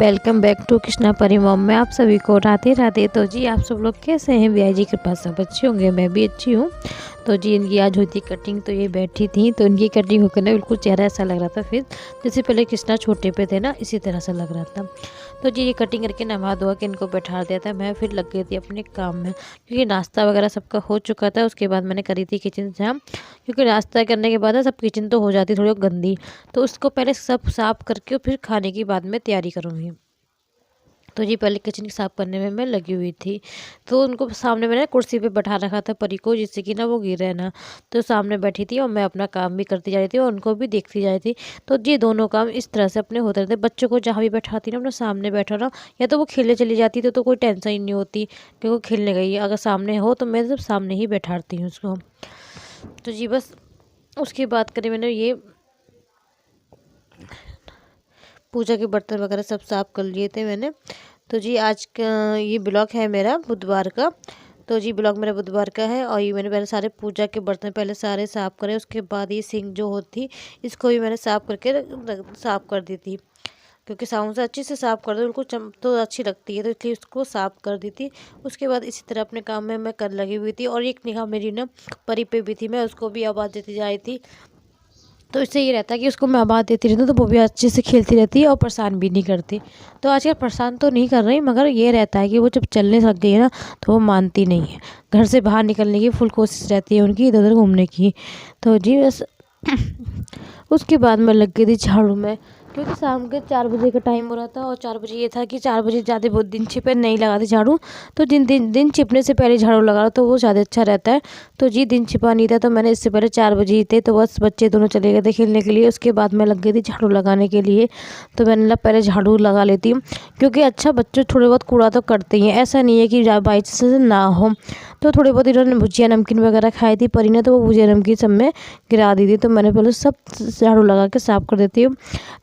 Welcome back to Krishna परी mom में आप सभी को राधे राधे। तो जी आप सब लोग कैसे हैं? वीआई जी कृपा सब अच्छे होंगे, मैं भी अच्छी हूँ। तो जी इनकी आज हुई थी कटिंग, तो ये बैठी थी तो इनकी कटिंग होकर ना बिल्कुल चेहरा ऐसा लग रहा था, फिर जैसे पहले कृष्णा छोटे पे थे ना इसी तरह से लग रहा था। तो जी ये कटिंग करके नहा धोआ के इनको बैठा दिया था। मैं फिर लग गई थी अपने काम में, क्योंकि नाश्ता वगैरह सबका हो चुका था। उसके बाद मैंने करी थी किचन जाम, क्योंकि नाश्ता करने के बाद ना सब किचन तो हो जाती थोड़ी गंदी, तो उसको पहले सब साफ करके फिर खाने की बाद में तैयारी करूँगी। तो जी पहले किचन साफ़ करने में मैं लगी हुई थी। तो उनको सामने मैंने कुर्सी पे बैठा रखा था परी को, जिससे कि ना वो गिरे ना। तो सामने बैठी थी और मैं अपना काम भी करती जा रही थी और उनको भी देखती जा रही थी। तो जी दोनों काम इस तरह से अपने होते रहते। बच्चों को जहाँ भी बैठाती ना अपने सामने बैठा ना, या तो वो खेलने चली जाती तो कोई टेंशन ही नहीं होती कि वो खेलने गई है। अगर सामने हो तो मैं सब सामने ही बैठाती हूँ उसको। तो जी बस उसकी बात करें, मैंने ये पूजा के बर्तन वगैरह सब साफ़ कर लिए थे मैंने। तो जी आज का ये ब्लॉग है मेरा बुधवार का। तो जी ब्लॉग मेरा बुधवार का है और ये मैंने पहले सारे पूजा के बर्तन पहले सारे साफ़ करे। उसके बाद ये सिंक जो होती इसको भी मैंने साफ़ करके साफ़ कर दी थी, क्योंकि साबुन से अच्छे से साफ़ कर दो उनको तो अच्छी लगती है, तो इसलिए उसको साफ़ कर दी थी। उसके बाद इसी तरह अपने काम में मैं कर लगी हुई थी। और एक निगाह मेरी ना परी पे भी थी, मैं उसको भी आवाज़ देती जा रही थी। तो इससे ये रहता है कि उसको मैं आवाज़ देती रहती हूँ तो वो भी अच्छे से खेलती रहती है और परेशान भी नहीं करती। तो आजकल परेशान तो नहीं कर रही, मगर ये रहता है कि वो जब चलने लग गई है ना तो वो मानती नहीं है। घर से बाहर निकलने की फुल कोशिश रहती है उनकी, इधर उधर घूमने की। तो जी बस उसके बाद मैं लग गई थी झाड़ू में, क्योंकि शाम के 4 बजे का टाइम हो रहा था। और 4 बजे ये था कि 4 बजे ज़्यादा बहुत दिन छिपे नहीं लगाते झाड़ू। तो दिन छिपने से पहले झाड़ू लगा लो तो वो ज़्यादा अच्छा रहता है। तो जी दिन छिपा नहीं था, तो मैंने इससे पहले 4 बजे ही थे, तो बस बच्चे दोनों चले गए थे खेलने के लिए। उसके बाद मैं लग गई थी झाड़ू लगाने के लिए। तो मैंने ना पहले झाड़ू लगा लेती हूँ, क्योंकि अच्छा बच्चे थोड़े बहुत कूड़ा तो करते ही हैं, ऐसा नहीं है कि बाई चांस ना हो। तो थोड़े बहुत इन्होंने भुजिया नमकीन वगैरह खाई थी परी ने, तो वो भुजिया नमकीन सब में गिरा दी थी। तो मैंने पहले सब झाड़ू लगा के साफ़ कर देती हूँ।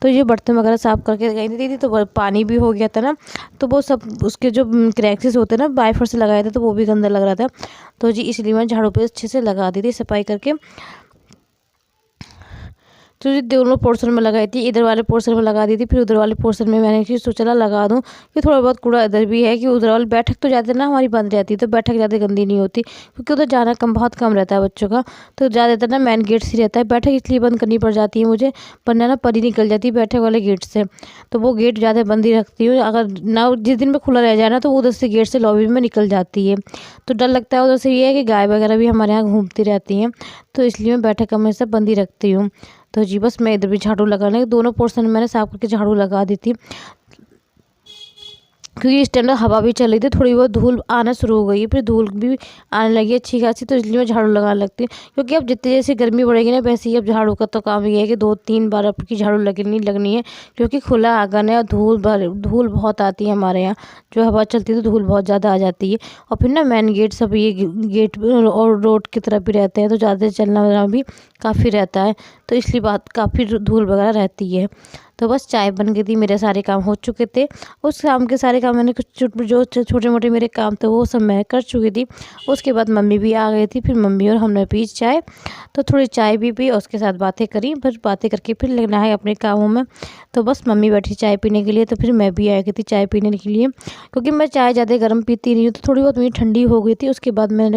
तो ये बर्तन वगैरह साफ़ करके गई थी तो पानी भी हो गया था ना, तो वो सब उसके जो क्रैक्सेस होते हैं ना वाइपर से लगाए थे, तो वो भी गंदा लग रहा था। तो जी इसलिए मैं झाड़ू पे अच्छे से लगा दी थी सफाई करके। तो ये दोनों पोर्शन में लगाई थी, इधर वाले पोर्शन में लगा दी थी, फिर उधर वाले पोर्शन में मैंने कि सोचा लगा दूं कि थोड़ा बहुत कूड़ा इधर भी है, कि उधर वाली बैठक तो ज़्यादा ना हमारी बंद रहती है, तो बैठक ज़्यादा गंदी नहीं होती, क्योंकि उधर जाना बहुत कम रहता है बच्चों का। तो ज़्यादातर ना मेन गेट से रहता है, बैठक इसलिए बंद करनी पड़ जाती है मुझे, वरना ना परी निकल जाती है बैठक वाले गेट से। तो वो गेट ज़्यादा बंद ही रखती हूँ, अगर ना जिस दिन में खुला रह जाए ना तो उधर से गेट से लॉबी में निकल जाती है। तो डर लगता है उधर से, ये है कि गाय वगैरह भी हमारे यहाँ घूमती रहती हैं, तो इसलिए मैं बैठक हमेशा बंद ही रखती हूँ। तो जी बस मैं इधर भी झाड़ू लगाने, दोनों पोर्शन में मैंने साफ करके झाड़ू लगा दी थी, क्योंकि इस टाइम ना हवा भी चल रही थी, थोड़ी बहुत धूल आना शुरू हो गई है, फिर धूल भी आने लगी अच्छी खासी। तो इसलिए मैं झाड़ू लगाने लगती हूँ, क्योंकि अब जितनी जैसे गर्मी बढ़ेगी ना वैसे ही अब झाड़ू का तो काम ये है कि 2-3 बार आपकी झाड़ू लगनी है, क्योंकि खुला आंगन है और धूल बहुत आती है हमारे यहाँ। जो हवा चलती है तो धूल बहुत ज़्यादा आ जाती है। और फिर ना मेन गेट सब ये गेट और रोड की तरफ भी रहते हैं, तो ज़्यादा चलना वलना भी काफ़ी रहता है, तो इसलिए बात काफ़ी धूल वगैरह रहती है। तो बस चाय बन गई थी, मेरे सारे काम हो चुके थे। उस शाम के सारे काम मैंने कुछ जो छोटे मोटे मेरे काम थे वो सब मैं कर चुकी थी। उसके बाद मम्मी भी आ गई थी, फिर मम्मी और हमने पी चाय। तो थोड़ी चाय भी पी और उसके साथ बातें करी, फिर बातें करके फिर लगना है अपने कामों में। तो बस मम्मी बैठी चाय पीने के लिए, तो फिर मैं भी आ गई थी चाय पीने के लिए, क्योंकि मैं चाय ज़्यादा गर्म पीती नहीं हूँ, तो थोड़ी बहुत मेरी ठंडी हो गई थी। उसके बाद मैं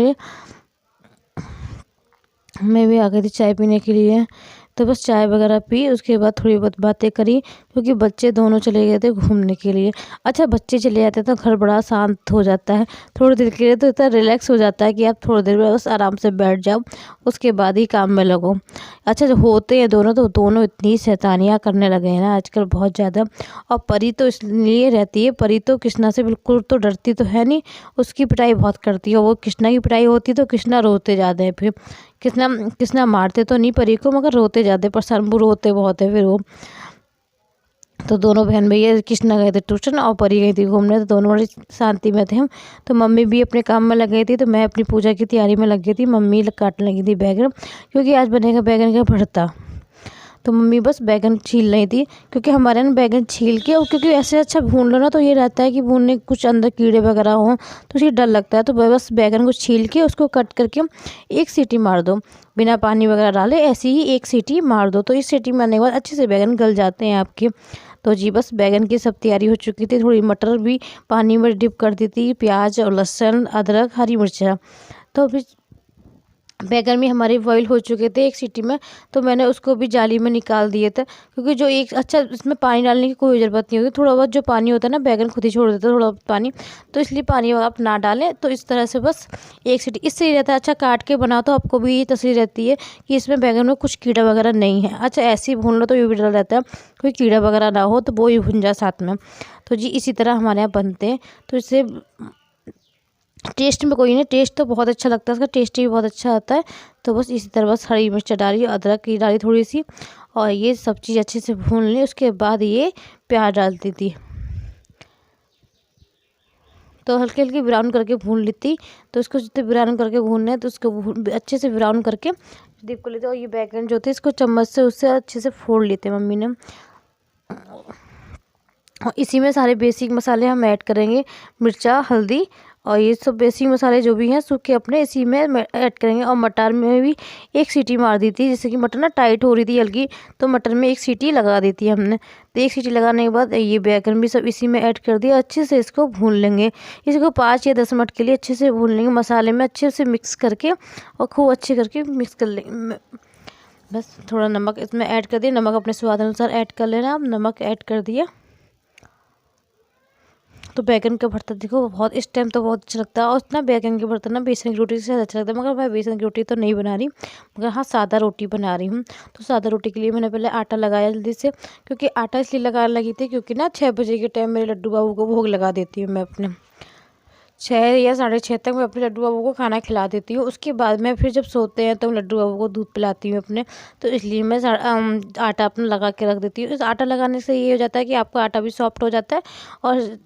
भी आ गई थी चाय पीने के लिए। तो बस चाय वगैरह पी, उसके बाद थोड़ी बहुत बातें करी, क्योंकि बच्चे दोनों चले गए थे घूमने के लिए। अच्छा बच्चे चले जाते हैं तो घर बड़ा शांत हो जाता है, थोड़ी देर के लिए तो इतना रिलैक्स हो जाता है कि आप थोड़ी देर में बस आराम से बैठ जाओ, उसके बाद ही काम में लगो। अच्छा जो होते हैं दोनों, तो दोनों इतनी शैतानियाँ करने लगे हैं ना आजकल बहुत ज़्यादा। और परी तो इसलिए रहती है, परी तो कृष्णा से बिल्कुल तो डरती तो है नहीं, उसकी पिटाई बहुत करती है। वो कृष्णा की पिटाई होती तो कृष्णा रोते जाते हैं, फिर कृष्णा मारते तो नहीं परी को, मगर रोते जाते, परेशान वो रोते बहुत है फिर वो। तो दोनों बहन भैया कृष्णा गए थे ट्यूशन और परी गई थी घूमने, तो दोनों बड़ी शांति में थे हम। तो मम्मी भी अपने काम में लग गई थी, तो मैं अपनी पूजा की तैयारी में लग गई थी। मम्मी काटने लगी थी बैगन, क्योंकि आज बनेगा बैगन का भरता। तो मम्मी बस बैगन छील रही थी, क्योंकि हमारे यहाँ बैगन छील के, और क्योंकि ऐसे अच्छा भून लो ना तो ये रहता है कि भूनने कुछ अंदर कीड़े वगैरह हों तो उसे डर लगता है। तो बस बैगन को छील के उसको कट करके एक सीटी मार दो, बिना पानी वगैरह डाले ऐसे ही एक सीटी मार दो। तो इस सीटी मारने के बाद अच्छे से बैगन गल जाते हैं आपके। तो जी बस बैगन की सब तैयारी हो चुकी थी। थोड़ी मटर भी पानी में डिप कर दी थी, प्याज और लहसुन, अदरक, हरी मिर्चा। तो अभी बैगन भी हमारे बॉईल हो चुके थे एक सीटी में, तो मैंने उसको भी जाली में निकाल दिए थे, क्योंकि जो एक अच्छा इसमें पानी डालने की कोई ज़रूरत नहीं होती। थोड़ा बहुत जो पानी होता है ना, बैगन खुद ही छोड़ देता है थोड़ा बहुत पानी, तो इसलिए पानी आप ना डालें। तो इस तरह से बस एक सीटी, इससे ही रहता है। अच्छा काट के बनाओ तो आपको भी ये तसल्ली रहती है कि इसमें बैगन में कुछ कीड़ा वगैरह नहीं है। अच्छा ऐसे ही भून लो तो ये भी डर रहता है कोई कीड़ा वगैरह ना हो, तो वो ही भुन जाए साथ में। तो जी इसी तरह हमारे यहाँ बनते हैं। तो इससे टेस्ट में कोई नहीं, टेस्ट तो बहुत अच्छा लगता है, इसका टेस्ट भी बहुत अच्छा आता है। तो बस इसी तरह बस हरी मिर्च डाली, अदरक की डाली थोड़ी सी, और ये सब चीज़ अच्छे से भून ली। उसके बाद ये प्याज डालती थी, तो हल्की हल्की ब्राउन करके भून ली थी। तो इसको जितने ब्राउन करके भूनना है तो उसको अच्छे से ब्राउन करके दीप को लेते। और ये बैगन जो थे इसको चम्मच से उससे अच्छे से फोड़ लेते मम्मी ने। और इसी में सारे बेसिक मसाले हम ऐड करेंगे, मिर्चा, हल्दी और ये सब बेसिक मसाले जो भी हैं सूखे अपने इसी में ऐड करेंगे। और मटर में भी एक सीटी मार दी थी, जैसे कि मटर ना टाइट हो रही थी हल्की, तो मटर में एक सीटी लगा दी थी हमने। तो एक सीटी लगाने के बाद ये बैगन भी सब इसी में ऐड कर दिया। अच्छे से इसको भून लेंगे, इसको 5 या 10 मिनट के लिए अच्छे से भून लेंगे मसाले में, अच्छे से मिक्स करके और खूब अच्छे करके मिक्स कर लेंगे। बस थोड़ा नमक इसमें ऐड कर दिया, नमक अपने स्वाद अनुसार ऐड कर लेना। आप नमक ऐड कर दिया। तो बैगन का भरता देखो बहुत इस टाइम तो बहुत अच्छा लगता है। और इतना बैगन के भरता ना बेसन की रोटी से ज़्यादा अच्छा लगता है, मगर मैं बेसन की रोटी तो नहीं बना रही, मगर हाँ सादा रोटी बना रही हूँ। तो सादा रोटी के लिए मैंने पहले आटा लगाया जल्दी से, क्योंकि आटा इसलिए लगाने लगी थी क्योंकि ना 6 बजे के टाइम मेरे लड्डू बाबू को भोग लगा देती हूँ मैं अपने। 6 या 6:30 तक मैं अपने लड्डू बाबू को खाना खिला देती हूँ। उसके बाद में फिर जब सोते हैं तो लड्डू बाबू को दूध पिलाती हूँ अपने। तो इसलिए मैं आटा अपना लगा के रख देती हूँ। इस आटा लगाने से ये हो जाता है कि आपका आटा भी सॉफ्ट हो जाता है और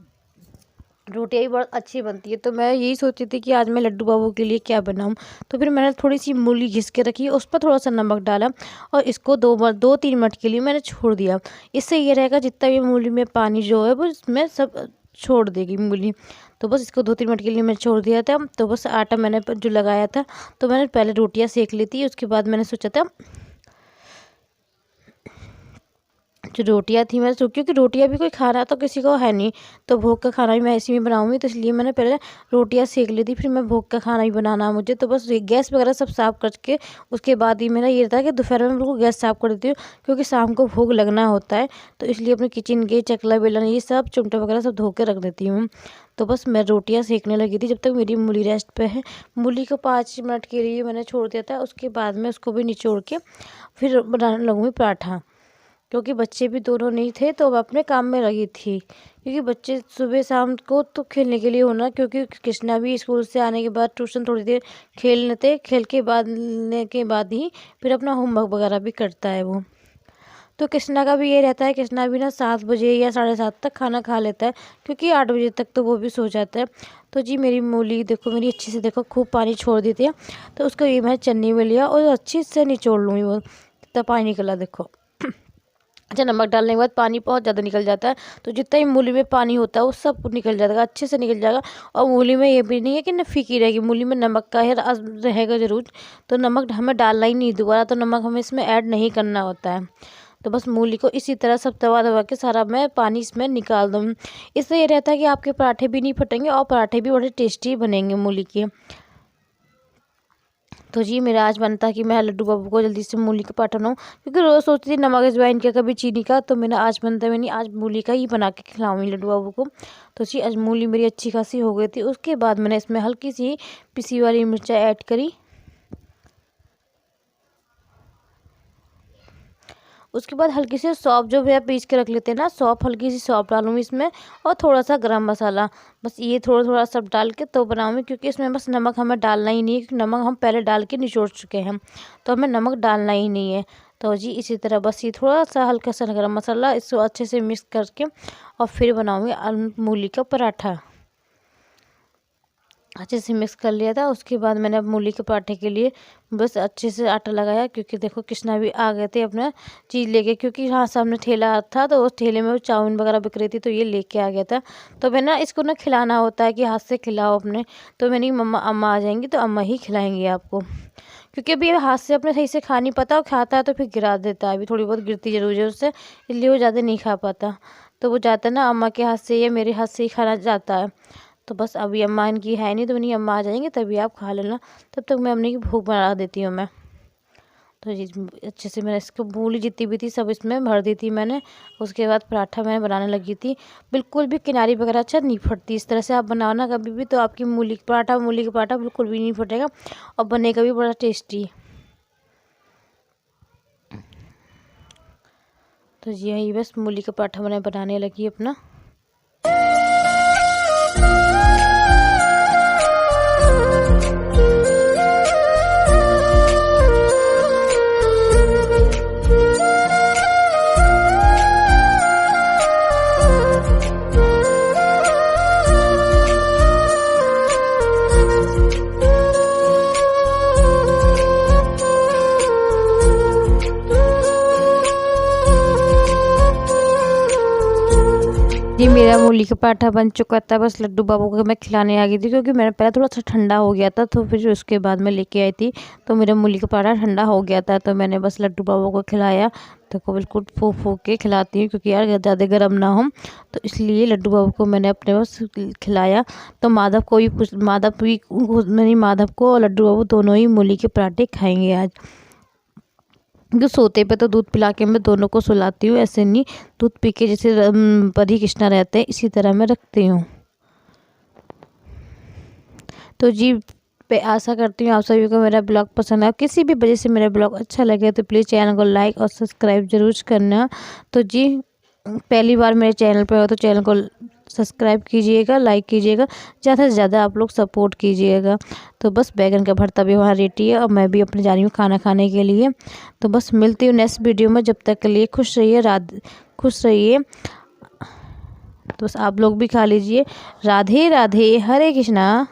रोटियाँ भी बहुत अच्छी बनती है। तो मैं यही सोची थी कि आज मैं लड्डू बाबू के लिए क्या बनाऊँ। तो फिर मैंने थोड़ी सी मूली घिस के रखी, उस पर थोड़ा सा नमक डाला और इसको 2-3 मिनट के लिए मैंने छोड़ दिया। इससे ये रहेगा जितना भी मूली में पानी जो है वो इसमें सब छोड़ देगी मूली। तो बस इसको 2-3 मिनट के लिए मैं छोड़ दिया था। तो बस आटा मैंने जो लगाया था, तो मैंने पहले रोटियाँ सेक ली थी। उसके बाद मैंने सोचा था जो रोटियाँ थी मैं, क्योंकि रोटियाँ भी कोई खाना तो किसी को है नहीं, तो भोग का खाना भी मैं इसी में बनाऊंगी, तो इसलिए मैंने पहले रोटियाँ सेक ली थी, फिर मैं भोग का खाना भी बनाना है मुझे। तो बस गैस वगैरह सब साफ़ करके उसके बाद ही मेरा ये रहता है कि दोपहर में बिल्कुल गैस साफ़ कर देती हूँ, क्योंकि शाम को भोग लगना होता है। तो इसलिए अपने किचन के चकला बेलन ये सब चिमटा वगैरह सब धो के रख देती हूँ। तो बस मैं रोटियाँ सेकने लगी थी जब तक मेरी मूली रेस्ट पे है। मूली को 5 मिनट के लिए मैंने छोड़ दिया था। उसके बाद में उसको भी निचोड़ के फिर बनाने लगूँगी पराठा, क्योंकि बच्चे भी दोनों नहीं थे तो अब अपने काम में लगी थी। क्योंकि बच्चे सुबह शाम को तो खेलने के लिए होना, क्योंकि कृष्णा भी स्कूल से आने के बाद ट्यूशन थोड़ी देर खेल लेते, खेल के बाद लेने के बाद ही फिर अपना होमवर्क वगैरह भी करता है वो। तो कृष्णा का भी ये रहता है, कृष्णा भी ना 7 बजे या 7:30 तक खाना खा लेता है, क्योंकि 8 बजे तक तो वो भी सो जाता है। तो जी मेरी मूली देखो, मेरी अच्छे से देखो खूब पानी छोड़ देती है। तो उसको ये मैं चन्नी में लिया और अच्छे से निचोड़ लूँगी, वो कितना पानी निकला देखो। अच्छा नमक डालने के बाद पानी बहुत ज़्यादा निकल जाता है, तो जितना ही मूली में पानी होता है वो सब निकल जाएगा, अच्छे से निकल जाएगा। और मूली में ये भी नहीं है कि ना फीकी रहेगी, मूली में नमक का है रहेगा ज़रूर। तो नमक हमें डालना ही नहीं दोबारा, तो नमक हमें इसमें ऐड नहीं करना होता है। तो बस मूली को इसी तरह सब दबा दबा के सारा मैं पानी इसमें निकाल दूँ। इससे ये रहता है कि आपके पराठे भी नहीं फटेंगे और पराठे भी बड़े टेस्टी बनेंगे मूली के। तो जी मेरा आज बनता कि मैं लड्डू बाबू को जल्दी से मूली का पराठा बनाऊँ, क्योंकि रोज़ सोचती थी नमक अजवाइन का कभी चीनी का, तो मेरा आज बनता मैंने आज मूली का ही बना के खिलाऊंगी लड्डू बाबू को। तो जी आज मूली मेरी अच्छी खासी हो गई थी। उसके बाद मैंने इसमें हल्की सी पिसी वाली मिर्चा ऐड करी। उसके बाद हल्की सी सौंफ जो भैया पीस के रख लेते हैं ना, सौंफ हल्की सी सौंफ डालूंगी इसमें, और थोड़ा सा गरम मसाला, बस ये थोड़ा थोड़ा सब डाल के तो बनाऊंगी। क्योंकि इसमें बस नमक हमें डालना ही नहीं है, क्योंकि नमक हम पहले डाल के निचोड़ चुके हैं, तो हमें नमक डालना ही नहीं है। तो जी इसी तरह बस ये थोड़ा सा हल्का सा गरम मसाला, इसको अच्छे से मिक्स करके और फिर बनाऊँगी मूली का पराठा। अच्छे से मिक्स कर लिया था। उसके बाद मैंने अब मूली के पराठे के लिए बस अच्छे से आटा लगाया, क्योंकि देखो कृष्णा भी आ गए थे अपना चीज़ लेके, क्योंकि हाँ सामने ठेला था तो उस ठेले में वो चाउमीन वगैरह बिक रही थी, तो ये लेके आ गया था। तो मैं ना इसको ना खिलाना होता है कि हाथ से खिलाओ अपने, तो मैंने मम्मा अम्मा आ जाएंगी तो अम्मा ही खिलाएंगी आपको, क्योंकि अभी ये हाथ से अपने सही से खा नहीं पाता और खाता है तो फिर गिरा देता है। अभी थोड़ी बहुत गिरती जरूर है उससे, इसलिए वो ज़्यादा नहीं खा पाता। तो वो जाता है ना अम्मा के हाथ से या मेरे हाथ से ही खाना जाता है। तो बस अभी अम्मा इनकी है नहीं, तो नहीं अम्मा आ जाएंगे तभी आप खा लेना, तब तक मैं अपने की भूख बना देती हूँ मैं। तो जी अच्छे से मैंने इसको मूली जितनी भी थी सब इसमें भर दी थी मैंने। उसके बाद पराठा मैंने बनाने लगी थी। बिल्कुल भी किनारी वगैरह अच्छा नहीं फटती। इस तरह से आप बनाओ ना कभी भी, तो आपकी मूली का पराठा बिल्कुल भी नहीं फटेगा और बनेगा भी बड़ा टेस्टी। तो जी यही बस मूली का पराठा मैंने बनाने लगी अपना। जी मेरा मूली का पराठा बन चुका था। बस लड्डू बाबू को मैं खिलाने आ गई थी, क्योंकि मैंने पहले थोड़ा सा ठंडा हो गया था, तो फिर उसके बाद मैं लेके आई थी। तो मेरा मूली का पराठा ठंडा हो गया था, तो मैंने बस लड्डू बाबू को खिलाया। तो को बिल्कुल फूक फूक के खिलाती हूँ, क्योंकि यार ज़्यादा गर्म ना हो, तो इसलिए लड्डू बाबू को मैंने अपने बस खिलाया। तो माधव को और लड्डू बाबू दोनों ही मूली के पराठे खाएंगे आज। जो सोते पे तो दूध पिला के मैं दोनों को सुलाती हूँ, ऐसे नहीं दूध पी के जैसे परी कृष्णा रहते हैं इसी तरह मैं रखती हूँ। तो जी आशा करती हूँ आप सभी को मेरा ब्लॉग पसंद आए। किसी भी वजह से मेरा ब्लॉग अच्छा लगे तो प्लीज़ चैनल को लाइक और सब्सक्राइब जरूर करना। तो जी पहली बार मेरे चैनल पर हो तो चैनल को सब्सक्राइब कीजिएगा, लाइक कीजिएगा, ज़्यादा से ज़्यादा आप लोग सपोर्ट कीजिएगा। तो बस बैगन का भरता भी वहाँ रेडी है और मैं भी अपने जा रही हूँ खाना खाने के लिए। तो बस मिलती हूँ नेक्स्ट वीडियो में, जब तक के लिए खुश रहिए। तो बस आप लोग भी खा लीजिए। राधे राधे, हरे कृष्णा।